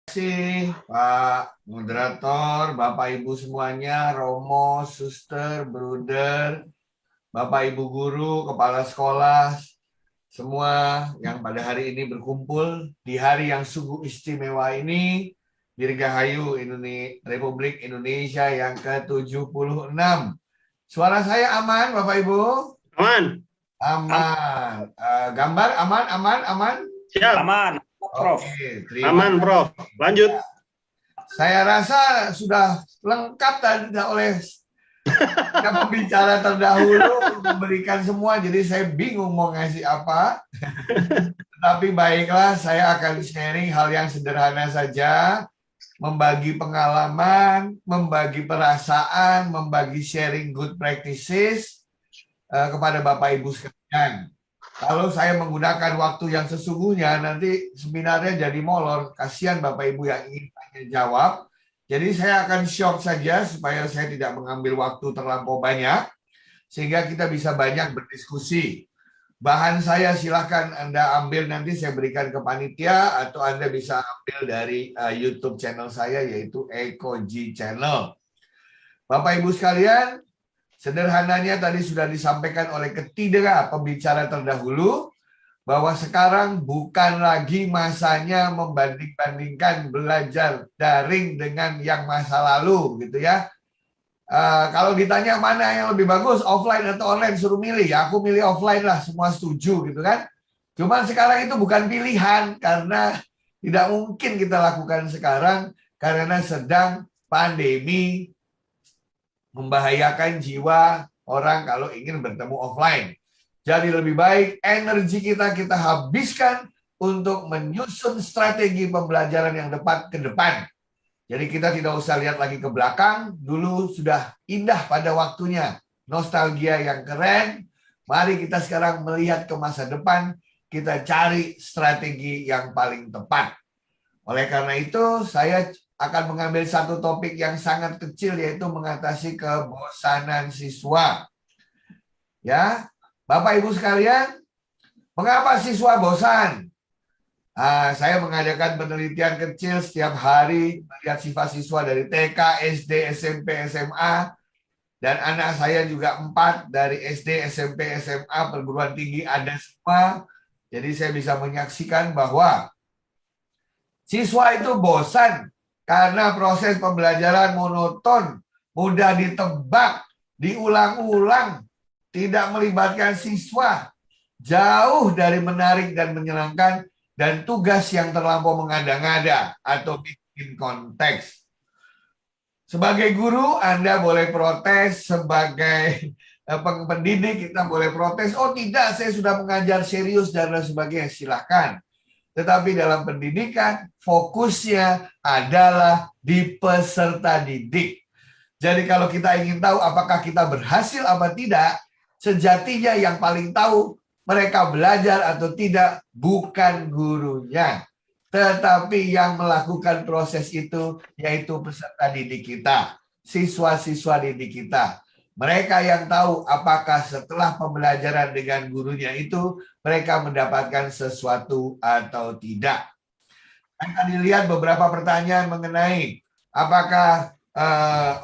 Terima kasih Pak Moderator, Bapak Ibu semuanya, Romo, Suster, Bruder, Bapak Ibu Guru, Kepala Sekolah, semua yang pada hari ini berkumpul di hari yang sungguh istimewa ini, Dirgahayu Republik Indonesia yang ke-76. Suara saya aman, Bapak Ibu? Aman. Aman. Gambar aman, aman, aman? Siap. Aman, Prof. Oke, terima Aman, Prof. Lanjut. Saya rasa sudah lengkap tadi oleh pembicara terdahulu memberikan semua, jadi saya bingung mau ngasih apa. Tapi baiklah, saya akan sharing hal yang sederhana saja, membagi pengalaman, membagi perasaan, membagi sharing good practices kepada Bapak Ibu sekalian. Kalau saya menggunakan waktu yang sesungguhnya, nanti seminarnya jadi molor. Kasihan Bapak Ibu yang ingin tanya jawab. Jadi saya akan short saja supaya saya tidak mengambil waktu terlampau banyak, sehingga kita bisa banyak berdiskusi. Bahan saya silakan Anda ambil, nanti saya berikan ke panitia, atau Anda bisa ambil dari YouTube channel saya, yaitu Ekoji Channel. Bapak Ibu sekalian, sederhananya tadi sudah disampaikan oleh ketiga pembicara terdahulu bahwa sekarang bukan lagi masanya membanding-bandingkan belajar daring dengan yang masa lalu gitu ya. Kalau ditanya mana yang lebih bagus, offline atau online, suruh milih. Ya aku milih offline lah, semua setuju gitu kan. Cuman sekarang itu bukan pilihan karena tidak mungkin kita lakukan sekarang karena sedang pandemi membahayakan jiwa orang kalau ingin bertemu offline. Jadi lebih baik energi kita habiskan untuk menyusun strategi pembelajaran yang tepat ke depan. Jadi kita tidak usah lihat lagi ke belakang, dulu sudah indah pada waktunya. Nostalgia yang keren, mari kita sekarang melihat ke masa depan, kita cari strategi yang paling tepat. Oleh karena itu, saya akan mengambil satu topik yang sangat kecil, yaitu mengatasi kebosanan siswa. Ya, Bapak Ibu sekalian, mengapa siswa bosan? Saya mengadakan penelitian kecil setiap hari, melihat siswa dari TK, SD, SMP, SMA, dan anak saya juga 4 dari SD, SMP, SMA, perguruan tinggi ada semua. Jadi saya bisa menyaksikan bahwa siswa itu bosan karena proses pembelajaran monoton, mudah ditebak, diulang-ulang, tidak melibatkan siswa, jauh dari menarik dan menyenangkan, dan tugas yang terlampau mengada-ngada atau bikin konteks. Sebagai guru, Anda boleh protes, sebagai pendidik kita boleh protes, oh tidak, saya sudah mengajar serius dan lain sebagainya, silakan. Tetapi dalam pendidikan, fokusnya adalah di peserta didik. Jadi kalau kita ingin tahu apakah kita berhasil apa tidak, sejatinya yang paling tahu mereka belajar atau tidak bukan gurunya, tetapi yang melakukan proses itu yaitu peserta didik kita, siswa-siswa didik kita. Mereka yang tahu apakah setelah pembelajaran dengan gurunya itu mereka mendapatkan sesuatu atau tidak. Akan dilihat beberapa pertanyaan mengenai apakah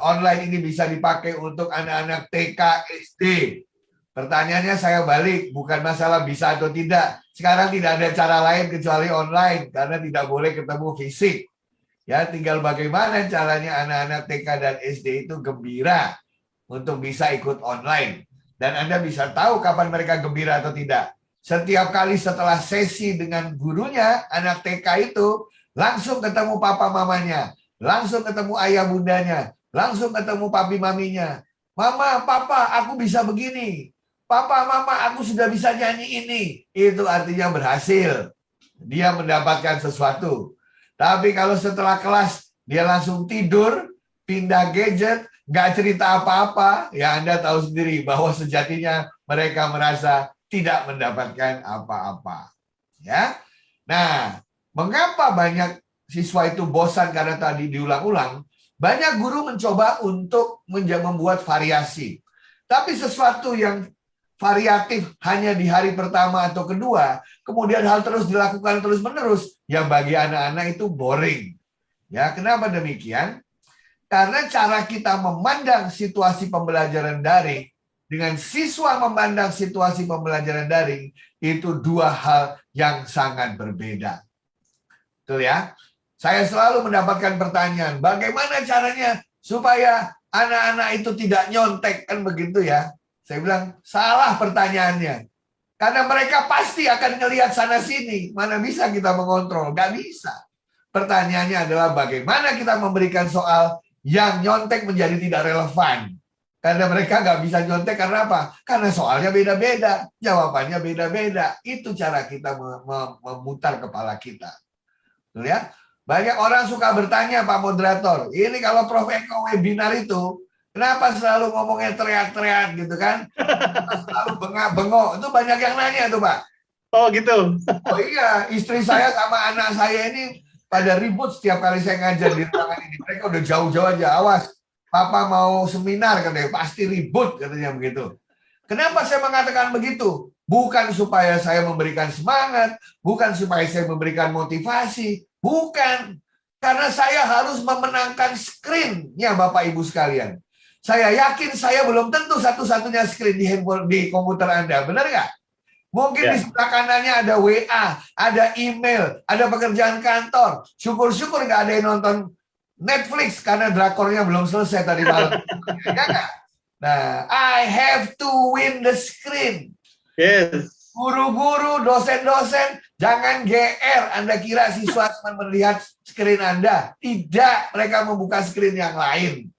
online ini bisa dipakai untuk anak-anak TK, SD. Pertanyaannya saya balik, bukan masalah bisa atau tidak. Sekarang tidak ada cara lain kecuali online karena tidak boleh ketemu fisik. Ya, tinggal bagaimana caranya anak-anak TK dan SD itu gembira untuk bisa ikut online. Dan Anda bisa tahu kapan mereka gembira atau tidak. Setiap kali setelah sesi dengan gurunya, anak TK itu langsung ketemu papa mamanya, langsung ketemu ayah bundanya, langsung ketemu papi maminya. Mama, papa, aku bisa begini. Papa, mama, aku sudah bisa nyanyi ini. Itu artinya berhasil. Dia mendapatkan sesuatu. Tapi kalau setelah kelas, dia langsung tidur, pindah gadget, nggak cerita apa-apa, ya Anda tahu sendiri bahwa sejatinya mereka merasa tidak mendapatkan apa-apa. Ya. Nah, mengapa banyak siswa itu bosan karena tadi diulang-ulang? Banyak guru mencoba untuk membuat variasi. Tapi sesuatu yang variatif hanya di hari pertama atau kedua, kemudian hal terus dilakukan terus-menerus, ya bagi anak-anak itu boring. Ya, kenapa demikian? Karena cara kita memandang situasi pembelajaran daring dengan siswa memandang situasi pembelajaran daring itu dua hal yang sangat berbeda. Betul ya? Saya selalu mendapatkan pertanyaan, bagaimana caranya supaya anak-anak itu tidak nyontek, kan begitu ya? Saya bilang, salah pertanyaannya. Karena mereka pasti akan ngelihat sana-sini. Mana bisa kita mengontrol? Gak bisa. Pertanyaannya adalah bagaimana kita memberikan soal yang nyontek menjadi tidak relevan. Karena mereka nggak bisa nyontek karena apa? Karena soalnya beda-beda, jawabannya beda-beda. Itu cara kita memutar kepala kita. Tuh ya. Banyak orang suka bertanya, Pak Moderator, ini kalau Prof Eko webinar itu, kenapa selalu ngomongnya teriak-teriak gitu kan? Selalu bengak-bengok. Itu banyak yang nanya tuh, Pak. Oh gitu. Oh iya, istri saya sama anak saya ini pada ribut setiap kali saya ngajar di ruangan ini. Mereka udah jauh-jauh aja, awas. Papa mau seminar katanya, pasti ribut katanya begitu. Kenapa saya mengatakan begitu? Bukan supaya saya memberikan semangat, bukan supaya saya memberikan motivasi, bukan. Karena saya harus memenangkan screen-nya Bapak Ibu sekalian. Saya yakin saya belum tentu satu-satunya screen di handphone, di komputer Anda, benar nggak? Mungkin di sebelah kanannya ada WA, ada email, ada pekerjaan kantor. Syukur-syukur nggak ada yang nonton Netflix karena drakornya belum selesai tadi malam. Ya nggak? Nah, I have to win the screen. Yes. Guru-guru, dosen-dosen, jangan GR. Anda kira siswa cuma melihat screen Anda. Tidak, mereka membuka screen yang lain.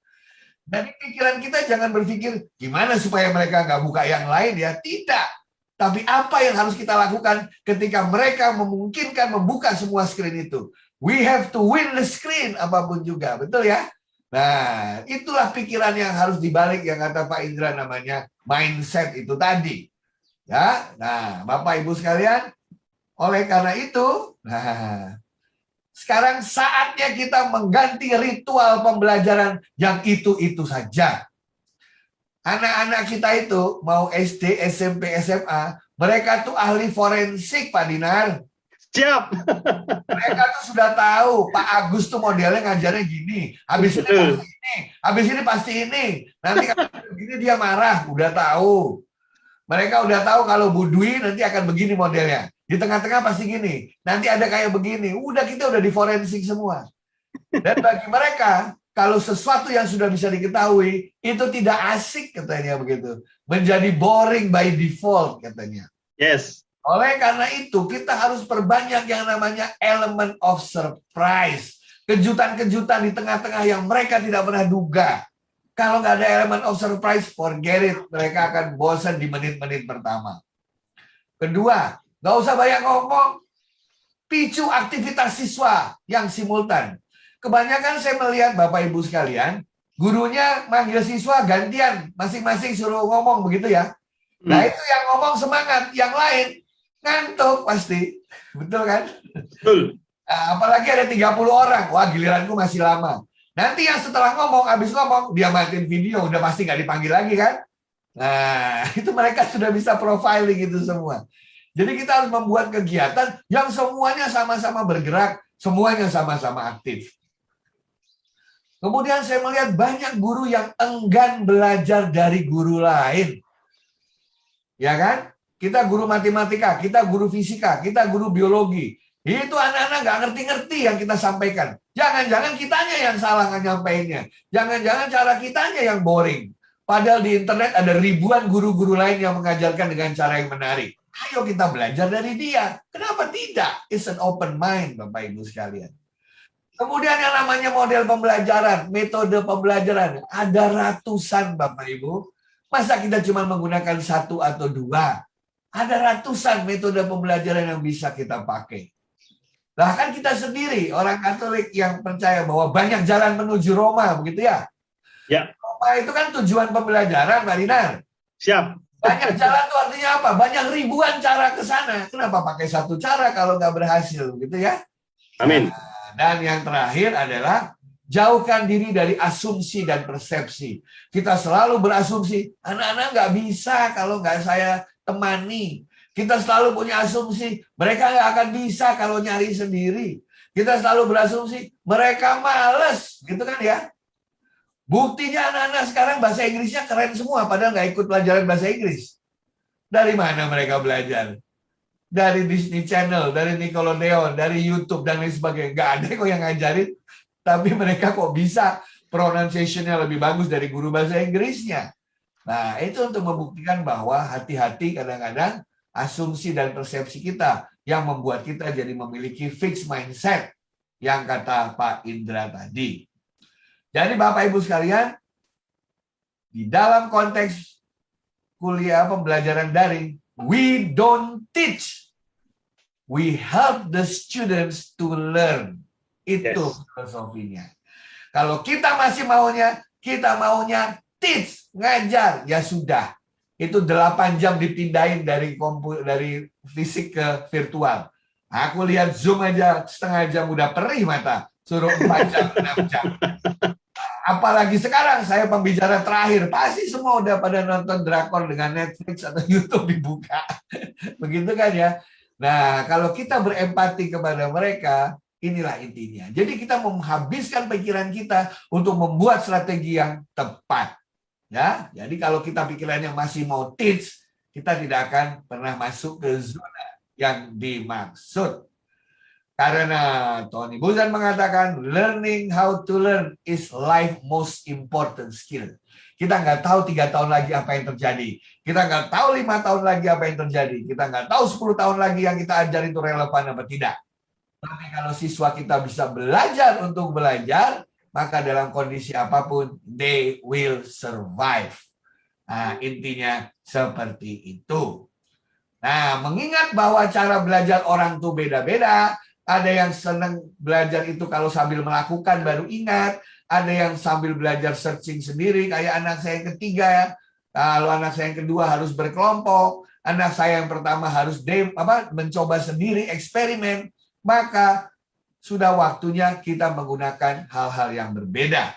Dan pikiran kita jangan berpikir, gimana supaya mereka nggak buka yang lain ya. Tidak. Tapi apa yang harus kita lakukan ketika mereka memungkinkan membuka semua screen itu? We have to win the screen, apapun juga. Betul ya? Nah, itulah pikiran yang harus dibalik yang kata Pak Indra namanya mindset itu tadi. Ya, nah Bapak Ibu sekalian, oleh karena itu, nah sekarang saatnya kita mengganti ritual pembelajaran yang itu-itu saja. Anak-anak kita itu mau SD, SMP, SMA, mereka tuh ahli forensik, Pak Dinar. Siap. Mereka tuh sudah tahu Pak Agus tuh modelnya ngajarnya gini. Habis ini pasti ini, habis ini pasti ini. Nanti kalau begini dia marah, udah tahu. Mereka udah tahu kalau Bu Dwi nanti akan begini modelnya. Di tengah-tengah pasti gini. Nanti ada kayak begini. Kita udah di forensik semua. Dan bagi mereka, kalau sesuatu yang sudah bisa diketahui, itu tidak asik katanya begitu. Menjadi boring by default katanya. Yes. Oleh karena itu, kita harus perbanyak yang namanya element of surprise. Kejutan-kejutan di tengah-tengah yang mereka tidak pernah duga. Kalau nggak ada element of surprise, forget it. Mereka akan bosan di menit-menit pertama. Kedua, nggak usah banyak ngomong. Picu aktivitas siswa yang simultan. Kebanyakan saya melihat Bapak Ibu sekalian, gurunya manggil siswa gantian. Masing-masing suruh ngomong begitu ya. Nah itu yang ngomong semangat. Yang lain ngantuk pasti. Betul kan? Betul. Nah, apalagi ada 30 orang. Wah, giliranku masih lama. Nanti yang setelah ngomong, habis ngomong, dia matiin video. Udah pasti nggak dipanggil lagi kan? Nah, itu mereka sudah bisa profiling itu semua. Jadi kita harus membuat kegiatan yang semuanya sama-sama bergerak, semuanya sama-sama aktif. Kemudian saya melihat banyak guru yang enggan belajar dari guru lain. Ya kan? Kita guru matematika, kita guru fisika, kita guru biologi. Itu anak-anak nggak ngerti-ngerti yang kita sampaikan. Jangan-jangan kitanya yang salah nyampainya. Jangan-jangan cara kitanya yang boring. Padahal di internet ada ribuan guru-guru lain yang mengajarkan dengan cara yang menarik. Ayo kita belajar dari dia. Kenapa tidak? It's an open mind, Bapak Ibu sekalian. Kemudian yang namanya model pembelajaran, metode pembelajaran. Ada ratusan, Bapak Ibu. Masa kita cuma menggunakan satu atau dua? Ada ratusan metode pembelajaran yang bisa kita pakai. Bahkan kita sendiri, orang Katolik yang percaya bahwa banyak jalan menuju Roma, begitu ya? Ya. Roma itu kan tujuan pembelajaran, Pak Dinar. Siap. Banyak jalan itu artinya apa? Banyak ribuan cara ke sana. Kenapa pakai satu cara kalau nggak berhasil, gitu ya? Amin. Nah, dan yang terakhir adalah jauhkan diri dari asumsi dan persepsi. Kita selalu berasumsi, anak-anak nggak bisa kalau nggak saya temani. Kita selalu punya asumsi, mereka nggak akan bisa kalau nyari sendiri. Kita selalu berasumsi mereka males, gitu kan ya. Buktinya anak-anak sekarang bahasa Inggrisnya keren semua, padahal nggak ikut pelajaran bahasa Inggris. Dari mana mereka belajar? Dari Disney Channel, dari Nickelodeon, dari YouTube, dan lain sebagainya. Nggak ada kok yang ngajarin, tapi mereka kok bisa pronunciation-nya lebih bagus dari guru bahasa Inggrisnya. Nah, itu untuk membuktikan bahwa hati-hati kadang-kadang asumsi dan persepsi kita yang membuat kita jadi memiliki fixed mindset yang kata Pak Indra tadi. Jadi Bapak Ibu sekalian, di dalam konteks kuliah pembelajaran daring, we don't teach. We help the students to learn. Itu filosofinya. Kalau kita masih kita maunya teach, ngajar, ya sudah. Itu 8 jam dipindahin dari fisik ke virtual. Aku lihat Zoom aja setengah jam udah perih mata. Suruh 4 jam, 6 jam. Apalagi sekarang saya pembicara terakhir. Pasti semua udah pada nonton drakor dengan Netflix atau YouTube dibuka. Begitu kan ya. Nah, kalau kita berempati kepada mereka, inilah intinya. Jadi kita menghabiskan pikiran kita untuk membuat strategi yang tepat. Ya, jadi kalau kita pikirannya masih mau teach, kita tidak akan pernah masuk ke zona yang dimaksud. Karena Tony Buzan mengatakan, learning how to learn is life most important skill. Kita nggak tahu 3 tahun lagi apa yang terjadi. Kita nggak tahu 5 tahun lagi apa yang terjadi. Kita nggak tahu 10 tahun lagi yang kita ajar itu relevan apa tidak. Tapi kalau siswa kita bisa belajar untuk belajar, maka dalam kondisi apapun, they will survive. Nah, intinya seperti itu. Nah, mengingat bahwa cara belajar orang tuh beda-beda, ada yang senang belajar itu kalau sambil melakukan baru ingat, ada yang sambil belajar searching sendiri, kayak anak saya yang ketiga ya. Kalau anak saya yang kedua harus berkelompok, anak saya yang pertama harus mencoba sendiri, eksperimen, maka sudah waktunya kita menggunakan hal-hal yang berbeda.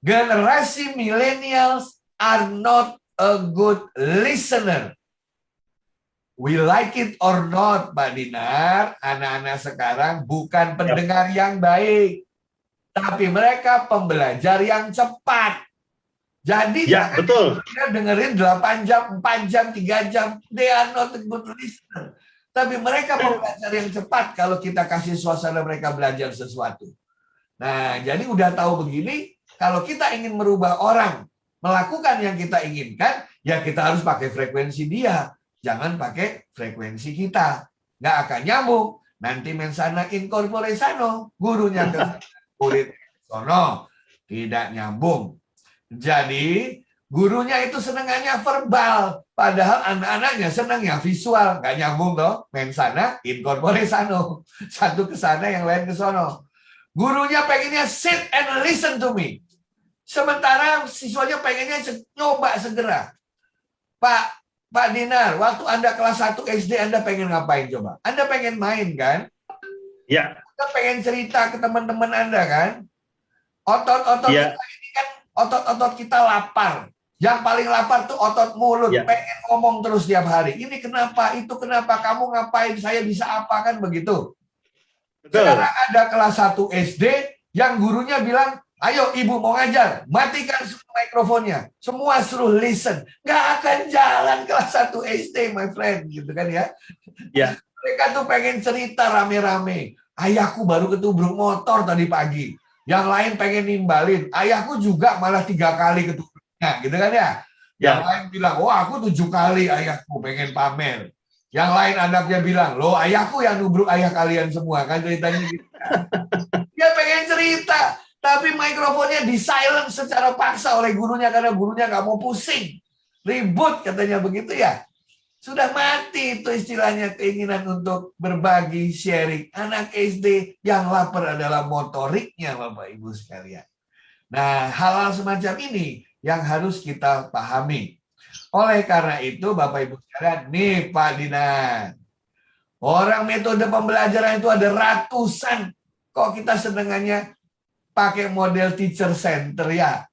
Generasi millennials are not a good listener. We like it or not, Pak Dinar, anak-anak sekarang bukan pendengar yang baik, tapi mereka pembelajar yang cepat. Jadi betul. Kita dengerin 8 jam, 4 jam, 3 jam, they are not a good listener. Tapi mereka pembelajar yang cepat kalau kita kasih suasana mereka belajar sesuatu. Nah, jadi udah tahu begini, kalau kita ingin merubah orang melakukan yang kita inginkan, ya kita harus pakai frekuensi dia. Jangan pakai frekuensi kita. Nggak akan nyambung. Nanti mensana incorpore sano. Gurunya ke murid sono. Tidak nyambung. Jadi, gurunya itu senengannya verbal. Padahal anak-anaknya senangnya visual. Nggak nyambung toh. Mensana incorpore sano. Satu ke sana, yang lain ke sono. Gurunya pengennya sit and listen to me. Sementara siswanya pengennya nyoba segera. Pak Dinar, waktu Anda kelas 1 SD, Anda pengen ngapain coba? Anda pengen main kan? Ya. Anda pengen cerita ke teman-teman Anda kan? Otot-otot kita ini kan, otot-otot kita lapar. Yang paling lapar tuh otot mulut, pengen ngomong terus tiap hari. Ini kenapa, itu kenapa, kamu ngapain, saya bisa apa, kan begitu. Betul. Sekarang ada kelas 1 SD yang gurunya bilang, ayo ibu mau ngajar, matikan mikrofonnya, semua suruh listen. Nggak akan jalan kelas 1 SD, my friend, gitu kan ya. Ya. Mereka tuh pengen cerita rame-rame. Ayahku baru ketubruk motor tadi pagi. Yang lain pengen nimbalin. Ayahku juga malah 3 kali ketubruknya, gitu kan ya. Yang lain bilang, wah aku 7 kali ayahku, pengen pamer. Yang lain anaknya bilang, loh ayahku yang nubruk ayah kalian semua, kan ceritanya gitu. Dia pengen cerita, tapi mikrofonnya di silent secara paksa oleh gurunya karena gurunya nggak mau pusing. Ribut katanya begitu ya. Sudah mati itu istilahnya keinginan untuk berbagi, sharing. Anak SD yang lapar adalah motoriknya Bapak Ibu sekalian. Nah, hal-hal semacam ini yang harus kita pahami. Oleh karena itu Bapak Ibu sekalian, nih Pak Dinan. Orang metode pembelajaran itu ada ratusan. Kok kita senengannya pakai model teacher center ya?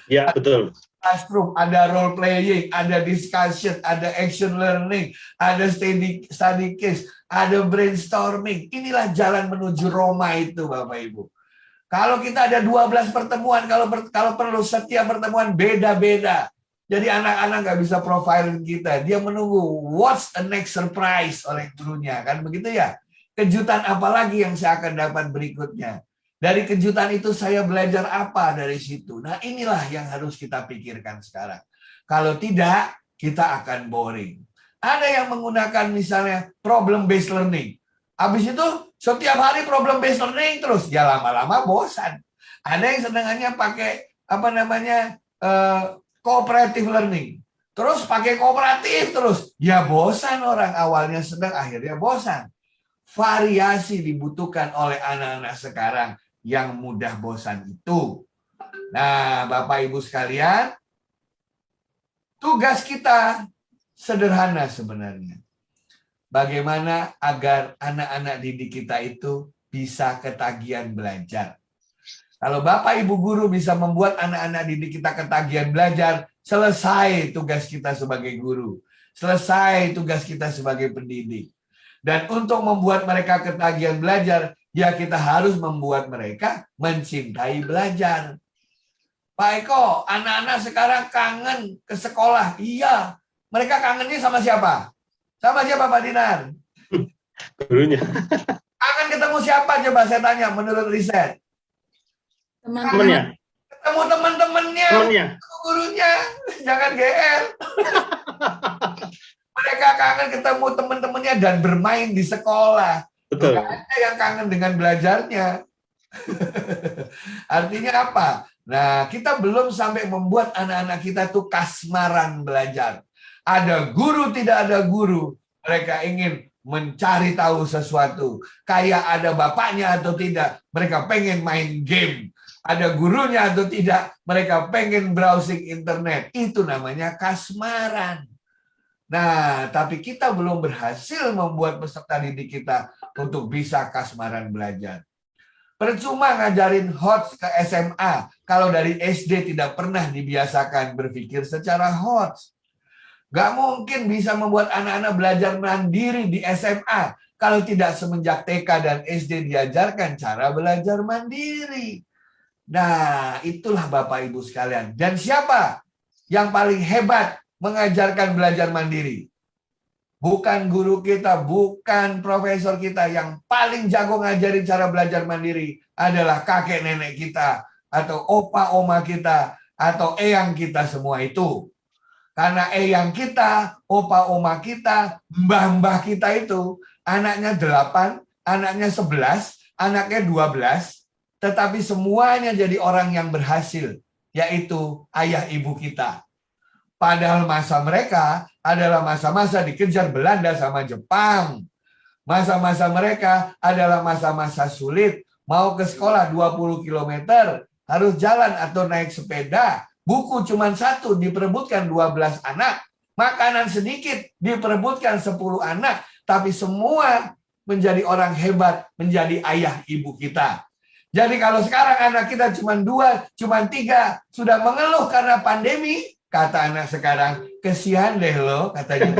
Ya, betul. Classroom, ada role playing, ada discussion, ada action learning, ada study case. ada brainstorming. Inilah jalan menuju Roma itu, Bapak Ibu. Kalau kita ada 12 pertemuan, kalau perlu setiap pertemuan beda-beda. Jadi anak-anak nggak bisa profiling kita. Dia menunggu what's the next surprise oleh gurunya, kan begitu ya? Kejutan apa lagi yang saya akan dapat berikutnya? Dari kejutan itu saya belajar apa dari situ? Nah, inilah yang harus kita pikirkan sekarang. Kalau tidak, kita akan boring. Ada yang menggunakan misalnya problem based learning. Habis itu setiap hari problem based learning terus, ya lama-lama bosan. Ada yang senangannya pakai apa namanya cooperative learning. Terus pakai kooperatif terus, ya bosan orang, awalnya sedang akhirnya bosan. Variasi dibutuhkan oleh anak-anak sekarang yang mudah bosan itu. Nah, Bapak Ibu sekalian, tugas kita sederhana sebenarnya. Bagaimana agar anak-anak didik kita itu bisa ketagihan belajar. Kalau Bapak Ibu guru bisa membuat anak-anak didik kita ketagihan belajar, selesai tugas kita sebagai guru. Selesai tugas kita sebagai pendidik. Dan untuk membuat mereka ketagihan belajar, ya kita harus membuat mereka mencintai belajar. Pak Eko, anak-anak sekarang kangen ke sekolah. Iya, mereka kangennya sama siapa? Sama siapa Pak Dinar? Gurunya. Kangen ketemu siapa coba saya tanya menurut riset? Temannya. Ketemu teman-temannya, Temannya. gurunya. Jangan GR. Mereka kangen ketemu teman-temannya dan bermain di sekolah. Betul. Bukan ada yang kangen dengan belajarnya. Artinya apa? Nah, kita belum sampai membuat anak-anak kita tuh kasmaran belajar. Ada guru, tidak ada guru. Mereka ingin mencari tahu sesuatu. Kayak ada bapaknya atau tidak, mereka pengen main game. Ada gurunya atau tidak, mereka pengen browsing internet. Itu namanya kasmaran. Nah, tapi kita belum berhasil membuat peserta didik kita untuk bisa kasmaran belajar. Percuma ngajarin HOTS ke SMA kalau dari SD tidak pernah dibiasakan berpikir secara HOTS. Gak mungkin bisa membuat anak-anak belajar mandiri di SMA kalau tidak semenjak TK dan SD diajarkan cara belajar mandiri. Nah, itulah Bapak Ibu sekalian. Dan siapa yang paling hebat mengajarkan belajar mandiri? Bukan guru kita, bukan profesor kita. Yang paling jago ngajarin cara belajar mandiri adalah kakek nenek kita, atau opa oma kita, atau eyang kita semua itu. Karena eyang kita, opa oma kita, mbah-mbah kita itu, anaknya 8, anaknya 11, anaknya 12, tetapi semuanya jadi orang yang berhasil, yaitu ayah ibu kita. Padahal masa mereka adalah masa-masa dikejar Belanda sama Jepang. Masa-masa mereka adalah masa-masa sulit. Mau ke sekolah 20 km, harus jalan atau naik sepeda. Buku cuma 1, diperebutkan 12 anak. Makanan sedikit, diperebutkan 10 anak. Tapi semua menjadi orang hebat, menjadi ayah ibu kita. Jadi kalau sekarang anak kita cuma 2, cuma 3, sudah mengeluh karena pandemi, kata anak sekarang, kesian deh lo, katanya.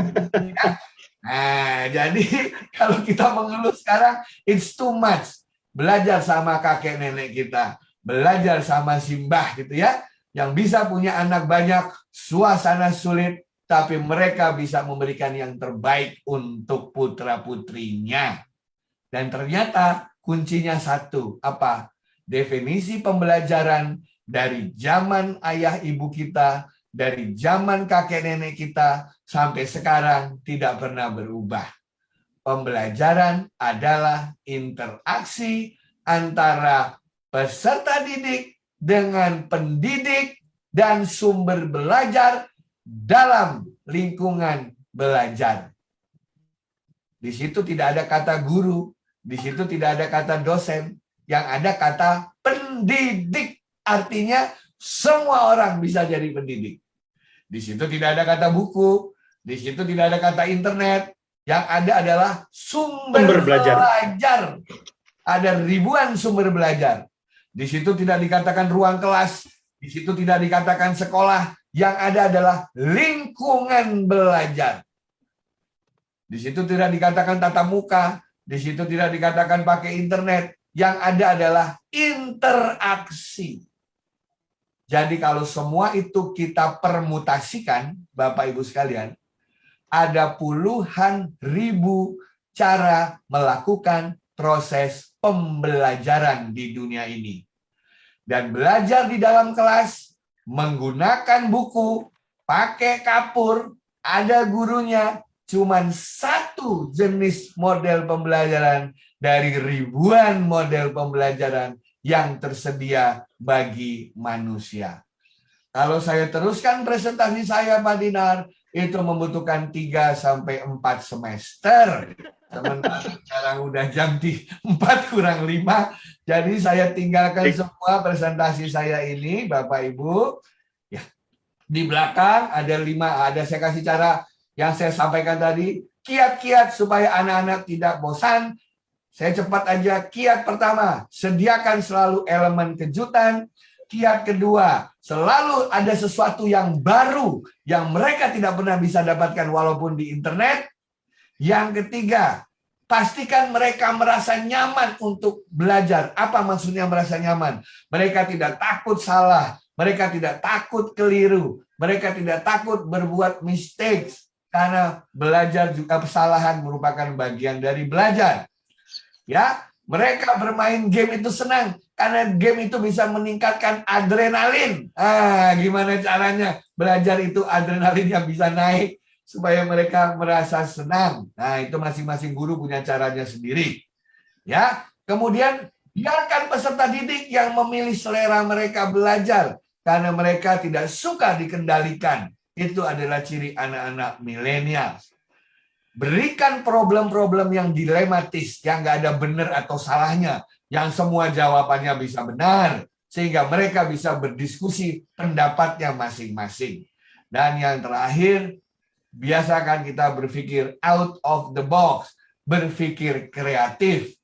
Nah, jadi kalau kita mengeluh sekarang, it's too much. Belajar sama kakek nenek kita, belajar sama simbah gitu ya, yang bisa punya anak banyak, suasana sulit, tapi mereka bisa memberikan yang terbaik untuk putra-putrinya. Dan ternyata kuncinya satu, apa? Definisi pembelajaran dari zaman ayah ibu kita, dari zaman kakek nenek kita sampai sekarang tidak pernah berubah. Pembelajaran adalah interaksi antara peserta didik dengan pendidik dan sumber belajar dalam lingkungan belajar. Di situ tidak ada kata guru, di situ tidak ada kata dosen, yang ada kata pendidik. Artinya semua orang bisa jadi pendidik. Di situ tidak ada kata buku, di situ tidak ada kata internet. Yang ada adalah sumber belajar. Ada ribuan sumber belajar. Di situ tidak dikatakan ruang kelas, di situ tidak dikatakan sekolah. Yang ada adalah lingkungan belajar. Di situ tidak dikatakan tatap muka, di situ tidak dikatakan pakai internet. Yang ada adalah interaksi. Jadi kalau semua itu kita permutasikan, Bapak Ibu sekalian, ada puluhan ribu cara melakukan proses pembelajaran di dunia ini. Dan belajar di dalam kelas, menggunakan buku, pakai kapur, ada gurunya, cuman satu jenis model pembelajaran dari ribuan model pembelajaran yang tersedia bagi manusia. Kalau saya teruskan presentasi saya, Pak Dinar, itu membutuhkan 3-4 semester. Sementara sekarang udah jam 4 kurang 5. Jadi saya tinggalkan semua presentasi saya ini, Bapak Ibu. Ya, di belakang ada saya kasih cara yang saya sampaikan tadi, kiat-kiat supaya anak-anak tidak bosan. Saya cepat aja. Kiat pertama, sediakan selalu elemen kejutan. Kiat kedua, selalu ada sesuatu yang baru yang mereka tidak pernah bisa dapatkan walaupun di internet. Yang ketiga, pastikan mereka merasa nyaman untuk belajar. Apa maksudnya merasa nyaman? Mereka tidak takut salah, mereka tidak takut keliru, mereka tidak takut berbuat mistakes. Karena belajar juga kesalahan merupakan bagian dari belajar. Ya, mereka bermain game itu senang karena game itu bisa meningkatkan adrenalin. Gimana caranya belajar itu adrenalinnya bisa naik supaya mereka merasa senang. Nah, itu masing-masing guru punya caranya sendiri. Ya, kemudian biarkan peserta didik yang memilih selera mereka belajar karena mereka tidak suka dikendalikan. Itu adalah ciri anak-anak milenial. Berikan problem-problem yang dilematis, yang nggak ada benar atau salahnya, yang semua jawabannya bisa benar, sehingga mereka bisa berdiskusi pendapatnya masing-masing. Dan yang terakhir, biasakan kita berpikir out of the box, berpikir kreatif,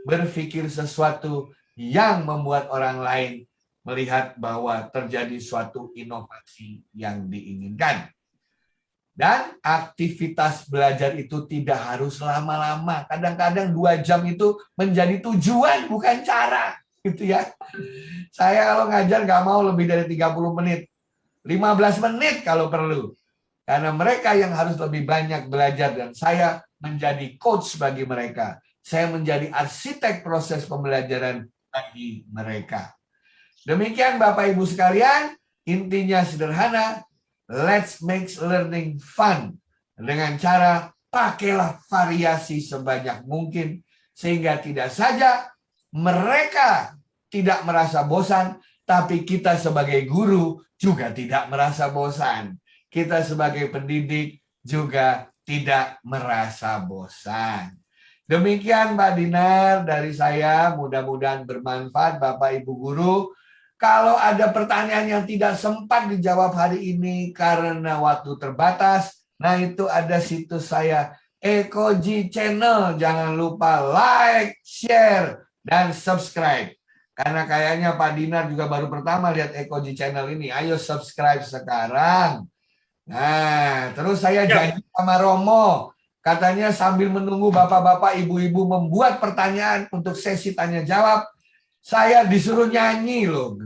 berpikir sesuatu yang membuat orang lain melihat bahwa terjadi suatu inovasi yang diinginkan. Dan aktivitas belajar itu tidak harus lama-lama. Kadang-kadang 2 jam itu menjadi tujuan, bukan cara. Gitu ya. Saya kalau ngajar nggak mau lebih dari 30 menit. 15 menit kalau perlu. Karena mereka yang harus lebih banyak belajar. Dan saya menjadi coach bagi mereka. Saya menjadi arsitek proses pembelajaran bagi mereka. Demikian Bapak Ibu sekalian. Intinya sederhana. Let's make learning fun. Dengan cara pakailah variasi sebanyak mungkin. Sehingga tidak saja mereka tidak merasa bosan, tapi kita sebagai guru juga tidak merasa bosan. Kita sebagai pendidik juga tidak merasa bosan. Demikian Mbak Dinar dari saya. Mudah-mudahan bermanfaat Bapak Ibu Guru. Kalau ada pertanyaan yang tidak sempat dijawab hari ini karena waktu terbatas, nah itu ada situs saya, Ekoji Channel. Jangan lupa like, share, dan subscribe. Karena kayaknya Pak Dinar juga baru pertama lihat Ekoji Channel ini. Ayo subscribe sekarang. Nah, terus saya janji sama Romo. Katanya sambil menunggu bapak-bapak, ibu-ibu membuat pertanyaan untuk sesi tanya jawab, saya disuruh nyanyi loh.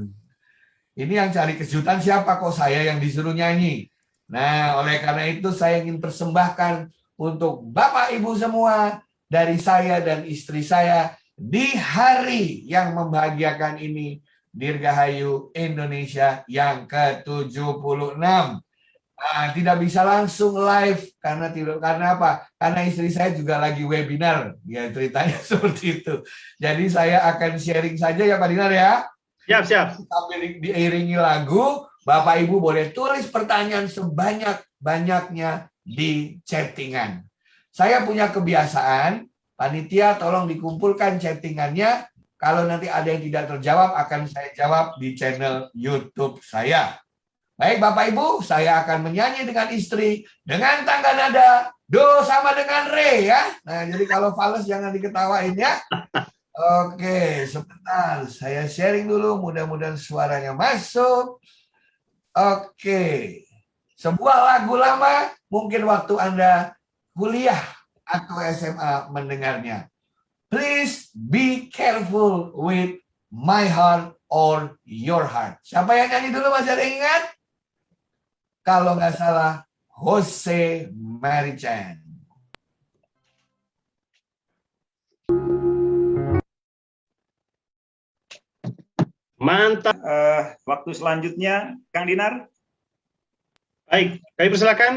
Ini yang cari kejutan siapa kok saya yang disuruh nyanyi. Nah, oleh karena itu saya ingin persembahkan untuk Bapak Ibu semua dari saya dan istri saya di hari yang membahagiakan ini, Dirgahayu Indonesia yang ke-76. Nah, tidak bisa langsung live karena apa? Karena istri saya juga lagi webinar, ya ceritanya seperti itu. Jadi saya akan sharing saja ya Pak Dinar ya. Siap. Sambil diiringi lagu, Bapak Ibu boleh tulis pertanyaan sebanyak-banyaknya di chattingan. Saya punya kebiasaan, panitia tolong dikumpulkan chattingannya. Kalau nanti ada yang tidak terjawab, akan saya jawab di channel YouTube saya. Baik Bapak Ibu, saya akan menyanyi dengan istri dengan tangga nada do sama dengan re ya. Nah, jadi kalau fals jangan diketawain ya. Oke, sebentar. Saya sharing dulu, mudah-mudahan suaranya masuk. Oke. Sebuah lagu lama, mungkin waktu Anda kuliah atau SMA mendengarnya. Please be careful with my heart or your heart. Siapa yang nyanyi dulu, masih ada yang ingat? Kalau nggak salah, Jose Marichan. Mantap. Waktu selanjutnya, Kang Dinar. Baik, kami persilakan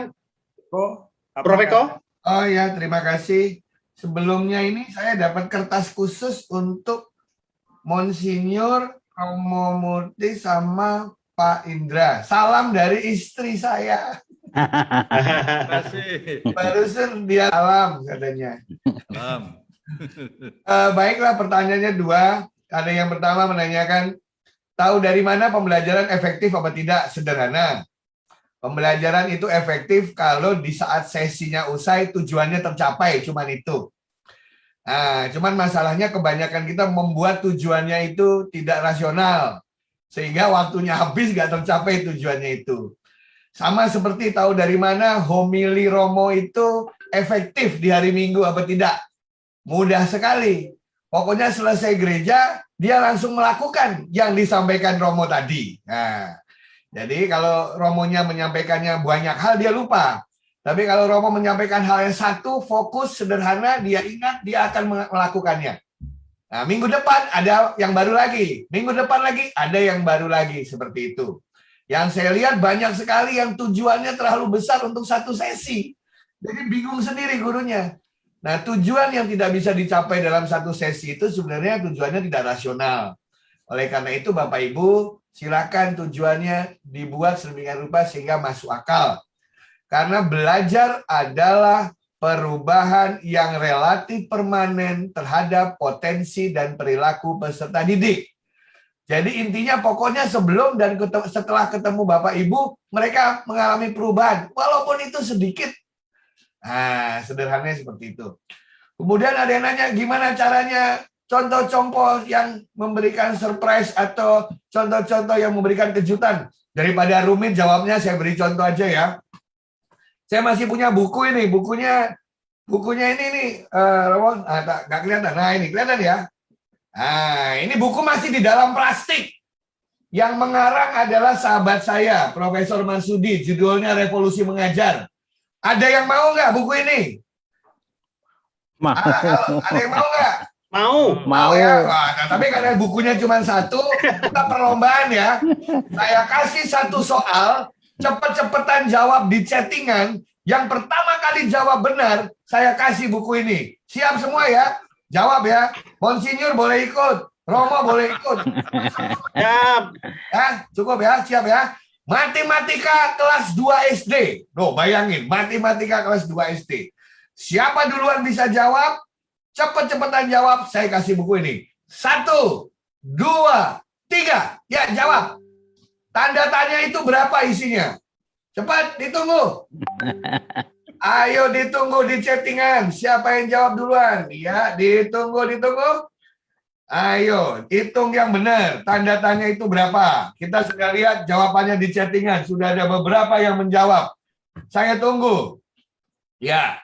Apa Prof. Eko. Oh ya, terima kasih. Sebelumnya ini saya dapat kertas khusus untuk Monsinyur Romo Murti sama Pak Indra. Salam dari istri saya. Barusan dia salam katanya. Baiklah, pertanyaannya dua. Ada yang pertama menanyakan, tahu dari mana pembelajaran efektif apa tidak? Sederhana. Pembelajaran itu efektif kalau di saat sesinya usai tujuannya tercapai, cuman itu. Nah, cuman masalahnya kebanyakan kita membuat tujuannya itu tidak rasional. Sehingga waktunya habis nggak tercapai tujuannya itu. Sama seperti tahu dari mana homili Romo itu efektif di hari Minggu apa tidak? Mudah sekali. Pokoknya selesai gereja, dia langsung melakukan yang disampaikan Romo tadi. Nah, jadi kalau Romonya menyampaikannya banyak hal, dia lupa. Tapi kalau Romo menyampaikan hal yang satu, fokus, sederhana, dia ingat, dia akan melakukannya. Nah, minggu depan ada yang baru lagi. Minggu depan lagi ada yang baru lagi. Seperti itu. Yang saya lihat banyak sekali yang tujuannya terlalu besar untuk satu sesi. Jadi bingung sendiri gurunya. Nah, tujuan yang tidak bisa dicapai dalam satu sesi itu sebenarnya tujuannya tidak rasional. Oleh karena itu, Bapak Ibu, silakan tujuannya dibuat sedemikian rupa sehingga masuk akal. Karena belajar adalah perubahan yang relatif permanen terhadap potensi dan perilaku peserta didik. Jadi intinya pokoknya sebelum dan setelah ketemu Bapak Ibu, mereka mengalami perubahan. Walaupun itu sedikit. Nah, sederhananya seperti itu. Kemudian ada yang nanya, gimana caranya contoh-contoh yang memberikan surprise atau contoh-contoh yang memberikan kejutan. Daripada rumit jawabnya, saya beri contoh aja ya. Saya masih punya buku ini, bukunya ini nih, Romo, nggak kelihatan. Nah ini kelihatan ya. Nah ini buku masih di dalam plastik. Yang mengarang adalah sahabat saya, Profesor Marsudi. Judulnya Revolusi Mengajar. Ada yang mau nggak buku ini? Ada yang mau nggak? Mau ya. Nah, tapi karena bukunya cuma satu, kita perlombaan ya. Saya kasih satu soal, cepet-cepetan jawab di chattingan. Yang pertama kali jawab benar, saya kasih buku ini. Siap semua ya? Jawab ya. Monsinyur boleh ikut, Romo boleh ikut. Siap. Ya, cukup ya, siap ya. Matematika kelas 2 SD. Loh, bayangin, matematika kelas 2 SD. Siapa duluan bisa jawab? Cepet-cepetan jawab, saya kasih buku ini. 1, 2, 3. Ya, jawab. Tanda tanya itu berapa isinya? Cepat, ditunggu. Ayo ditunggu di chattingan. Siapa yang jawab duluan? Ya, ditunggu. Ayo, hitung yang benar. Tanda tanya itu berapa? Kita sudah lihat jawabannya di chattingan. Sudah ada beberapa yang menjawab. Saya tunggu. Ya.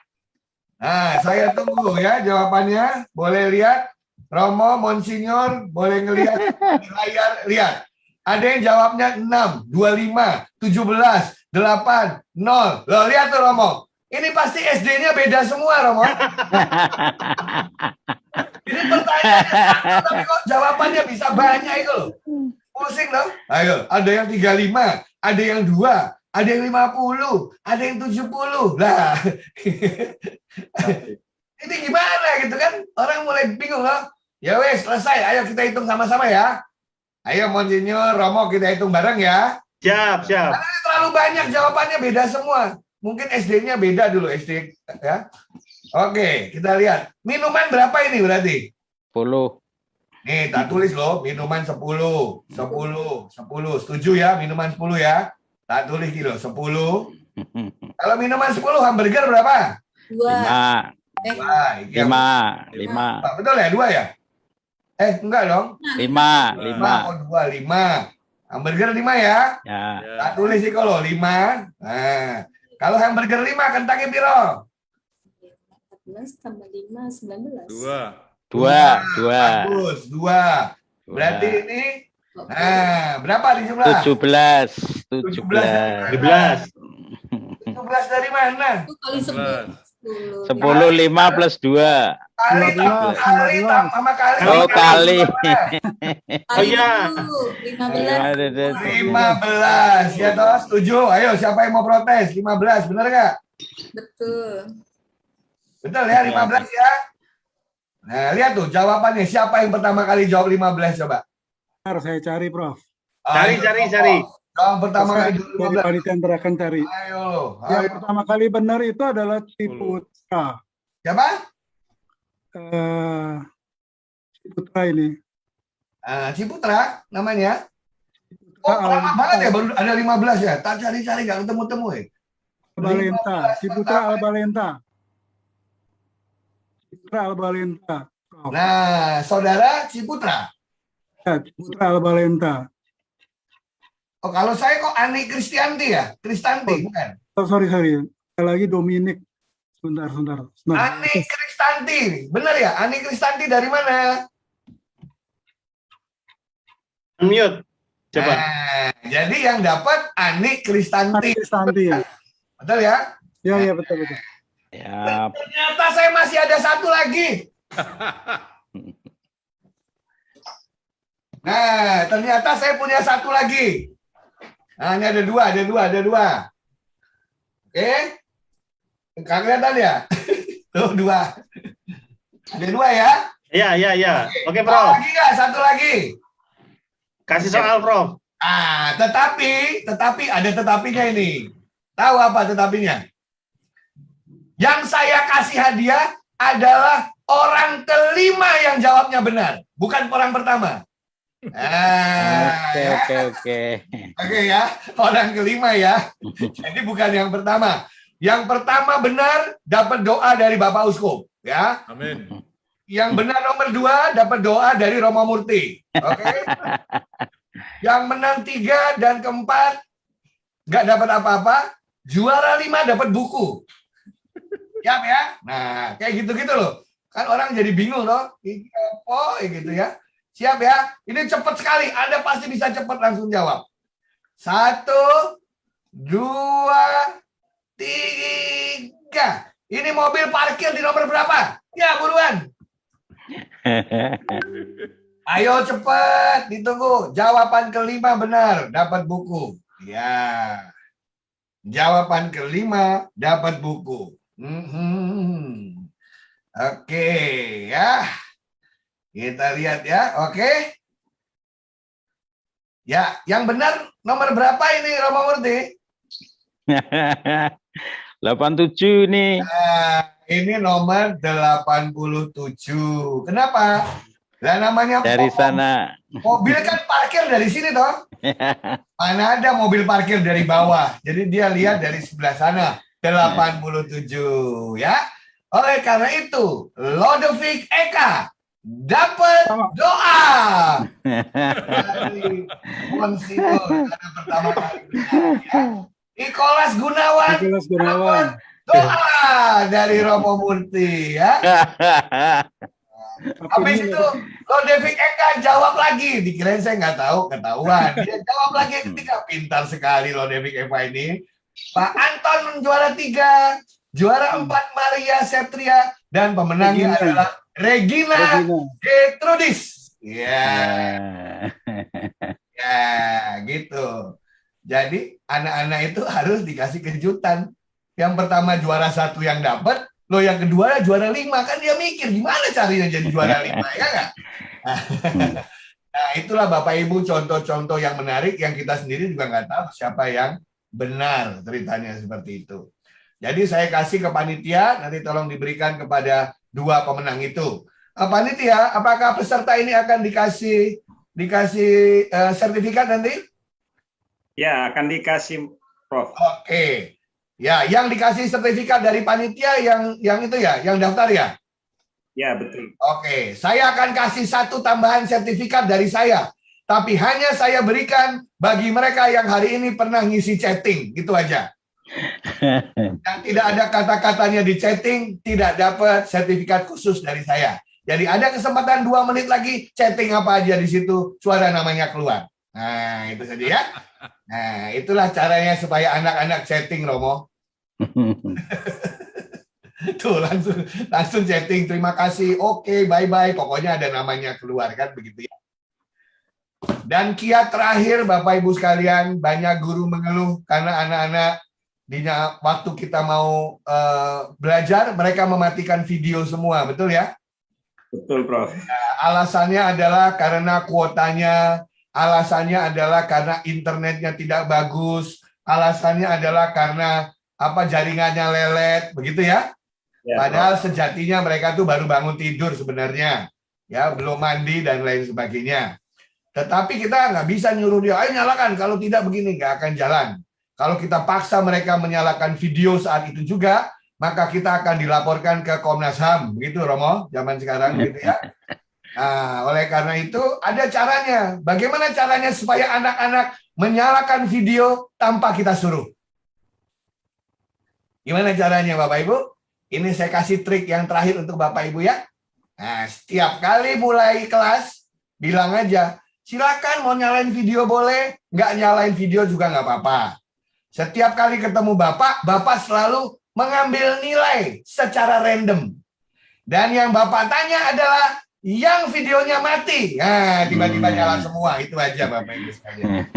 Nah, saya tunggu ya jawabannya. Boleh lihat, Romo, Monsinyur, boleh ngelihat di layar. Lihat, ada yang jawabnya 6, 25, 17, 8, 0. Loh, lihat tuh Romo. Ini pasti SD-nya beda semua, Romo. Ini pertanyaannya satu, tapi kok jawabannya bisa banyak itu loh. Pusing loh. Ayo, ada yang 35, ada yang 2. Ada yang 50, ada yang 70. Lah. Ini gimana gitu kan? Orang mulai bingung loh. Ya wes, selesai. Ayo kita hitung sama-sama ya. Ayo Monsinyur, Romo, kita hitung bareng ya. Siap. Karena ini terlalu banyak jawabannya beda semua. Mungkin SD-nya beda dulu SD ya. Oke, kita lihat. Minuman berapa ini berarti? 10. Nih, tak tulis loh, minuman 10. 10. Setuju ya, minuman 10 ya. Tak tulis kilo 10. Kalau minuman 10, hamburger berapa? 5. Wah, 5. betul ya, 2 ya? Enggak dong. 5. 5. Oh, 2, 5. Hamburger 5 ya? Ya. Tak tulis sih kalau 5. Nah, kalau hamburger 5, kentangnya piro? 14 tambah 5, 19. 2. Bagus, 2. Berarti ini, nah, berapa di jumlah? 17. 17. 17 dari mana? Itu kali 10. 10 5 plus 2. Kali, 15, kali, 15. sama kali. Oh, kali. Oh, iya. 15. 15, ya toh, setuju? Ayo, siapa yang mau protes? 15, bener nggak? Betul. Betul ya, 15 ya? Nah, lihat tuh jawabannya. Siapa yang pertama kali jawab 15 coba? Bentar, saya cari, Prof. Cari. Yang pertama kali Dari jawab 15. panitia ntar akan cari. Ayo, Yang ayo. pertama kali benar itu adalah Ciputra. Siapa? Ciputra ini. Ciputra namanya. Ciputra Oh, lama banget ya, baru ada 15 ya. Tak cari-cari, nggak ketemu-temu ya. Albalenta. Ciputra Albalenta. Ciputra Albalenta. Prof. Nah, saudara Ciputra. Ya, Ciputra Albalenta. Oh, kalau saya kok Ani Kristianti ya? Kristanti, bukan? Oh, sorry. Ada lagi Dominik. Sebentar. Ani Kristanti. Benar ya? Ani Kristanti dari mana? Unmute. Coba. Nah, jadi yang dapat Ani Kristanti. Kristanti. Betul ya? Ya, betul. Ya, Ternyata saya masih ada satu lagi. Nah, ternyata saya punya satu lagi. Nah, ini ada dua. Oke? Nggak kelihatan ya? Tuh, 2. Ada 2 ya? Iya. Oke, Mau Prof. lagi nggak? Satu lagi. Kasih soal, Prof. Tetapi ada tetapinya ini. Tahu apa tetapinya? Yang saya kasih hadiah adalah orang kelima yang jawabnya benar, bukan orang pertama. Oke. Oke ya, orang kelima ya. Jadi bukan yang pertama. Yang pertama benar dapat doa dari Bapak Uskup, ya. Amin. Yang benar nomor 2 dapat doa dari Romo Murti. Oke. Yang menang 3 dan keempat nggak dapat apa-apa. Juara 5 dapat buku. Siap ya? Nah, kayak gitu-gitu loh. Kan orang jadi bingung loh. Ini apa gitu ya. Siap ya? Ini cepat sekali. Anda pasti bisa cepat langsung jawab. 1, 2, 3. Ini mobil parkir di nomor berapa? Ya, buruan. Ayo cepat, ditunggu. Jawaban kelima benar, dapat buku. Ya. Jawaban kelima dapat buku. Oke, ya. Kita lihat ya, oke. Ya, yang benar nomor berapa ini Romo Murti? 87 nih. Nah, ini nomor 87. Kenapa? Lah namanya Dari sana. mobil kan parkir dari sini toh. Mana ada mobil parkir dari bawah. Jadi dia lihat dari sebelah sana. 87 ya. Oleh karena itu, Lodovic Eka dapat doa dari Monsignor karena pertama kali benar, ya. Nicholas Gunawan dapat doa dari Romo Murti ya. Habis itu Lodovic Eka jawab lagi, dikirain saya nggak tahu, ketahuan. Dia jawab lagi ketika pintar sekali Lodovic Eka ini. Pak Anton juara 3, juara 4 Maria Septria, dan pemenangnya adalah Regina Gertrudis. Ya, gitu. Jadi anak-anak itu harus dikasih kejutan. Yang pertama juara 1 yang dapat, lo yang kedua juara 5, kan dia mikir gimana caranya jadi juara 5 ya nggak? Nah, itulah Bapak Ibu contoh-contoh yang menarik yang kita sendiri juga nggak tahu siapa yang benar ceritanya seperti itu. Jadi saya kasih ke panitia, nanti tolong diberikan kepada 2 pemenang itu. Panitia, apakah peserta ini akan dikasih sertifikat nanti? Ya, akan dikasih, Prof. Oke. Ya, yang dikasih sertifikat dari panitia yang itu ya, yang daftar ya? Ya, betul. Oke, saya akan kasih 1 tambahan sertifikat dari saya. Tapi hanya saya berikan bagi mereka yang hari ini pernah ngisi chatting, gitu aja. Yang tidak ada kata-katanya di chatting tidak dapat sertifikat khusus dari saya. Jadi ada kesempatan 2 menit lagi chatting apa aja di situ, suara namanya keluar. Nah, itu saja ya. Nah, itulah caranya supaya anak-anak chatting, Romo. Tuh langsung chatting, terima kasih, oke, bye-bye. Pokoknya ada namanya keluar kan begitu ya. Dan kiat terakhir Bapak Ibu sekalian, banyak guru mengeluh karena anak-anak waktu kita mau belajar, mereka mematikan video semua, betul ya? Betul, Prof. Alasannya adalah karena kuotanya, alasannya adalah karena internetnya tidak bagus, alasannya adalah karena jaringannya lelet, begitu ya? Ya, Padahal Prof. sejatinya mereka tuh baru bangun tidur sebenarnya, ya belum mandi dan lain sebagainya. Tetapi kita nggak bisa nyuruh dia, ayo nyalakan, kalau tidak begini nggak akan jalan. Kalau kita paksa mereka menyalakan video saat itu juga, maka kita akan dilaporkan ke Komnas HAM, begitu Romo, zaman sekarang gitu ya. Nah, oleh karena itu ada caranya. Bagaimana caranya supaya anak-anak menyalakan video tanpa kita suruh? Gimana caranya Bapak Ibu? Ini saya kasih trik yang terakhir untuk Bapak Ibu ya. Nah, setiap kali mulai kelas, bilang aja, silakan mau nyalain video boleh, nggak nyalain video juga nggak apa-apa. Setiap kali ketemu Bapak, Bapak selalu mengambil nilai secara random. Dan yang Bapak tanya adalah yang videonya mati. Nah, tiba-tiba nyala semua. Itu aja Bapak Ibu sekalian.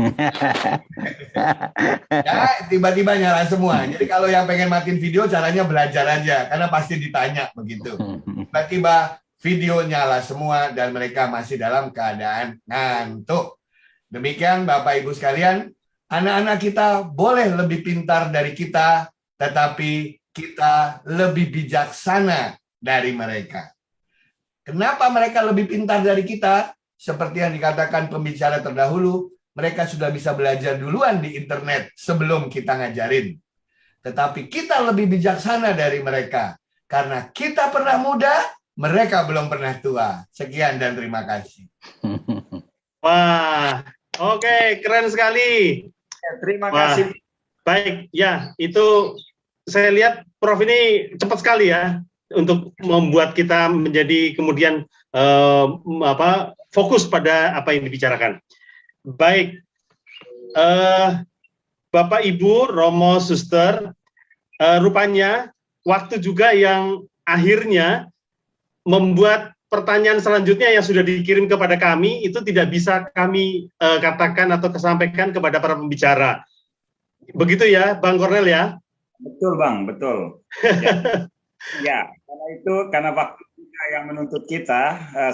Ya, tiba-tiba nyala semua. Jadi kalau yang pengen matiin video, caranya belajar aja. Karena pasti ditanya begitu. Tiba-tiba video nyala semua dan mereka masih dalam keadaan ngantuk. Demikian Bapak Ibu sekalian. Anak-anak kita boleh lebih pintar dari kita, tetapi kita lebih bijaksana dari mereka. Kenapa mereka lebih pintar dari kita? Seperti yang dikatakan pembicara terdahulu, mereka sudah bisa belajar duluan di internet sebelum kita ngajarin. Tetapi kita lebih bijaksana dari mereka. Karena kita pernah muda, mereka belum pernah tua. Sekian dan terima kasih. Wah, oke, keren sekali. Terima kasih. Baik, ya itu saya lihat Prof ini cepat sekali ya untuk membuat kita menjadi kemudian fokus pada apa yang dibicarakan. Baik, Bapak Ibu, Romo, Suster, rupanya waktu juga yang akhirnya membuat pertanyaan selanjutnya yang sudah dikirim kepada kami itu tidak bisa kami katakan atau kesampaikan kepada para pembicara. Begitu ya, Bang Kornel ya? Betul, Bang, betul. Ya, karena waktu kita yang menuntut kita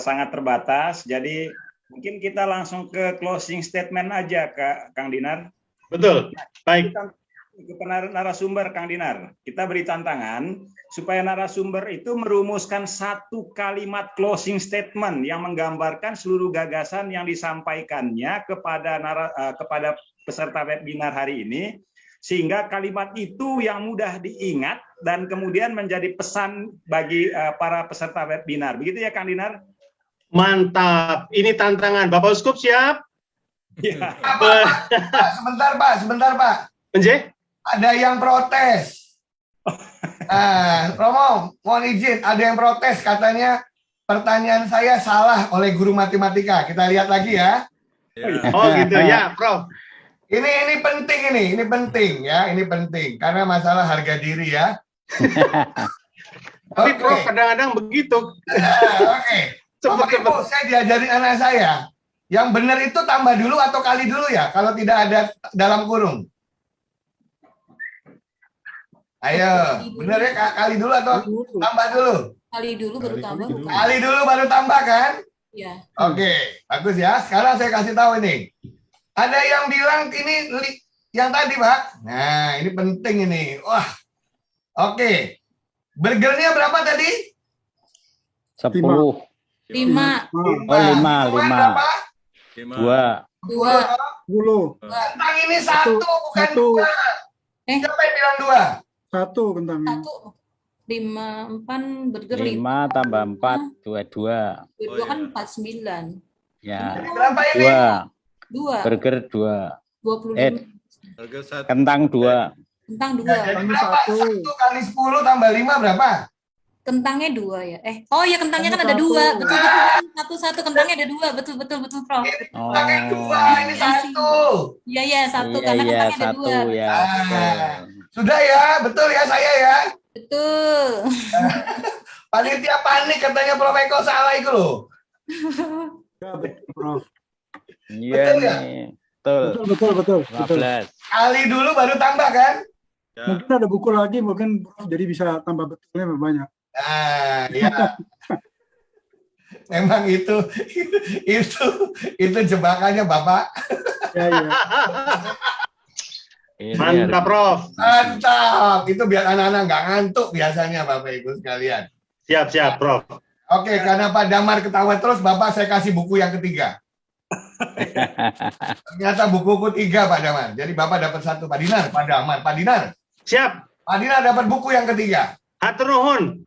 sangat terbatas, jadi mungkin kita langsung ke closing statement aja, Kang Dinar. Betul, baik. Kepada narasumber, Kang Dinar, kita beri tantangan supaya narasumber itu merumuskan satu kalimat closing statement yang menggambarkan seluruh gagasan yang disampaikannya kepada peserta webinar hari ini, sehingga kalimat itu yang mudah diingat dan kemudian menjadi pesan bagi para peserta webinar. Begitu ya, Kang Dinar? Mantap, ini tantangan. Bapak Uskup siap? Ya. Pak, sebentar Pak. Menje? Ada yang protes. Nah, Romo, mohon izin, ada yang protes katanya pertanyaan saya salah oleh guru matematika. Kita lihat lagi ya. Oh gitu ya, Prof. Ini penting ini penting ya, ini penting karena masalah harga diri ya. Tapi Prof kadang-kadang begitu. Oke. Bapak Ibu, saya diajarin anak saya. Yang benar itu tambah dulu atau kali dulu ya, kalau tidak ada dalam kurung. Ayo, benar ya kali dulu atau tambah dulu? Kali dulu baru tambah. Kali dulu baru tambah kan? Ya. Oke, bagus ya. Sekarang saya kasih tahu ini. Ada yang bilang ini yang tadi, Pak. Nah, ini penting ini. Wah. Oke. Burgernya berapa tadi? 10. 5. 5. Berapa? 2. 10. Kentang ini satu, bukan dua. Siapa yang bilang dua? 1 kentangnya. 5, 4, burger 5 tambah 4, 22. 2 kan 49. Ya. Berapa ini? 2. Burger 2. 25. Kentang 2. Kentang 2. Nah, jadi Kentangnya berapa? 1. 1 kali 10 tambah 5 berapa? Kentangnya 2 ya. Oh ya, kentangnya kan ada Kentang 2. satu. Betul, betul, betul. Satu kentangnya ada 2. Betul, betul, betul, Prof. Ini Oh, kentangnya 2, ini 1. Iya, iya, 1 iya karena iya kentangnya ada 2. 1 ya. Ah, Betul. sudah ya, betul ya saya ya. Betul. Panitia panik katanya Prof Eko salah itu loh. Ya, betul, Prof. Iya Betul ya? nih. Betul. Betul. 15. Kali dulu baru tambah kan? Mungkin ada buku lagi, mungkin Prof jadi bisa tambah betulnya lebih banyak. Nah, ya. Memang itu jebakannya Bapak. Ya, ya. Ini Mantap, harus- Prof. Mantap. Itu biar anak-anak nggak ngantuk biasanya Bapak Ibu sekalian. Siap, Prof. Oke, karena Pak Damar ketawa terus, Bapak saya kasih buku yang ketiga. Ternyata buku ketiga Pak Damar. Jadi Bapak dapat 1. Pak Dinar, Pak Damar, Pak Dinar. Siap. Pak Dinar dapat buku yang ketiga. Hatur nuhun.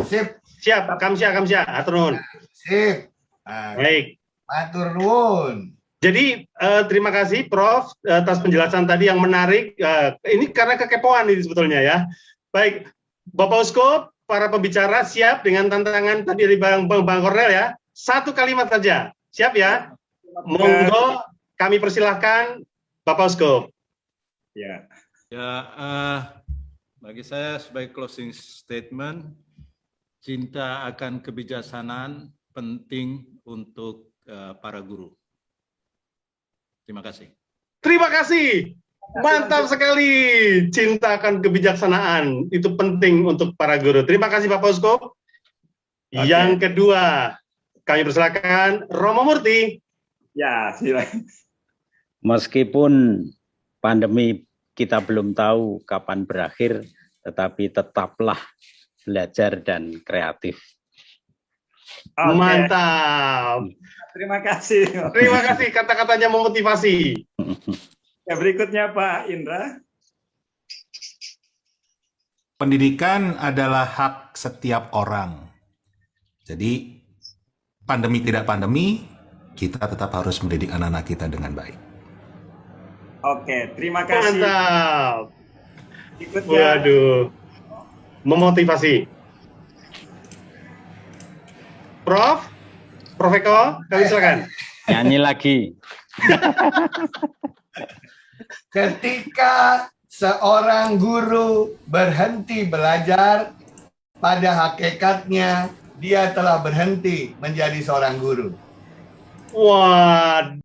Sip, Siap, kamsya. Hatur nuhun. sip. Nah, Baik. matur nuwun. Jadi terima kasih Prof atas penjelasan tadi yang menarik. Ini karena kekepoan ini sebetulnya ya. Baik, Bapak Uskop, para pembicara siap dengan tantangan tadi dari Bang Kornel ya. 1 kalimat saja. Siap ya? Monggo kami persilahkan Bapak Uskop. Ya. Ya, bagi saya sebagai closing statement, cinta akan kebijaksanaan penting untuk para guru. Terima kasih. Terima kasih. Mantap sekali. Cinta akan kebijaksanaan. Itu penting untuk para guru. Terima kasih Bapak Uskop. Oke. Yang kedua, kami persilakan Romo Murti. Ya, silakan. Meskipun pandemi kita belum tahu kapan berakhir, tetapi tetaplah belajar dan kreatif. Oke, Mantap. terima kasih. Terima kasih kata-katanya memotivasi. Ya, berikutnya Pak Indra. Pendidikan adalah hak setiap orang. Jadi, pandemi tidak pandemi, kita tetap harus mendidik anak-anak kita dengan baik. Oke, terima kasih. Mantap. Berikutnya Waduh. Memotivasi. Prof Eko, kami silakan. Nyanyi lagi. Ketika seorang guru berhenti belajar, pada hakikatnya dia telah berhenti menjadi seorang guru. Wah,